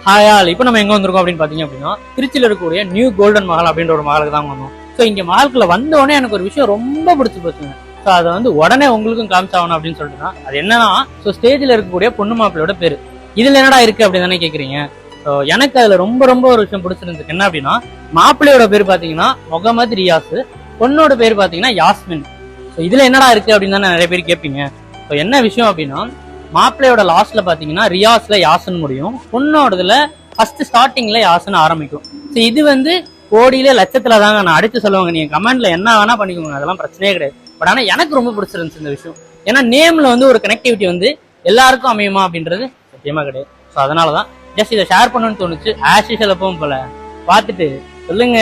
ஹாயால் இப்போ நம்ம எங்க வந்திருக்கோம் அப்படின்னு பாத்தீங்க அப்படின்னா திருச்சியில இருக்கக்கூடிய நியூ கோல்டன் மஹால் அப்படின்ற ஒரு மஹாலுக்கு தான் வந்தோம். ஸோ இங்க மஹாலுக்குள்ள வந்தோடனே எனக்கு ஒரு விஷயம் ரொம்ப பிடிச்சி போச்சுங்க. ஸோ அதை வந்து உடனே உங்களுக்கும் காமிச்சாகணும் அப்படின்னு சொல்லிட்டு தான். அது என்னன்னா, ஸோ ஸ்டேஜ்ல இருக்கக்கூடிய பொண்ணு மாப்பிள்ளையோட பேரு. இதுல என்னடா இருக்கு அப்படின்னு தானே கேக்குறீங்க. ஸோ எனக்கு அதுல ரொம்ப ரொம்ப ஒரு விஷயம் பிடிச்சிருந்துச்சு. என்ன அப்படின்னா, மாப்பிள்ளையோட பேர் பாத்தீங்கன்னா முகமது ரியாஸ், பொண்ணோட பேர் பாத்தீங்கன்னா யாஸ்மின். ஸோ இதுல என்னடா இருக்கு அப்படின்னு தானே நிறைய பேர் கேட்பீங்க. ஸோ என்ன விஷயம் அப்படின்னா, மாப்பிள்ளையோட லாஸ்ட்ல பாத்தீங்கன்னா ரியாஸ்ல யாசன் முடியும், பொண்ணோடதுல ஃபர்ஸ்ட் ஸ்டார்டிங்ல யாசன் ஆரம்பிக்கும். ஸோ இது வந்து கோடியில லட்சத்துல தாங்க நான் அடிச்சு சொல்லுவாங்க. நீங்க கமெண்ட்ல என்ன வேணா பண்ணிக்கோங்க, அதெல்லாம் பிரச்சனையே கிடையாது. பட் ஆனா எனக்கு ரொம்ப பிடிச்சிருந்துச்சு இந்த விஷயம். ஏன்னா நேம்ல வந்து ஒரு கனெக்டிவிட்டி வந்து எல்லாருக்கும் அமையுமா அப்படின்றது சத்தியமா கிடையாது. ஸோ அதனாலதான் ஜஸ்ட் இதை ஷேர் பண்ணணும்னு தோணுச்சு. ஆஷிஷல் எப்பவும் போல பார்த்துட்டு சொல்லுங்க.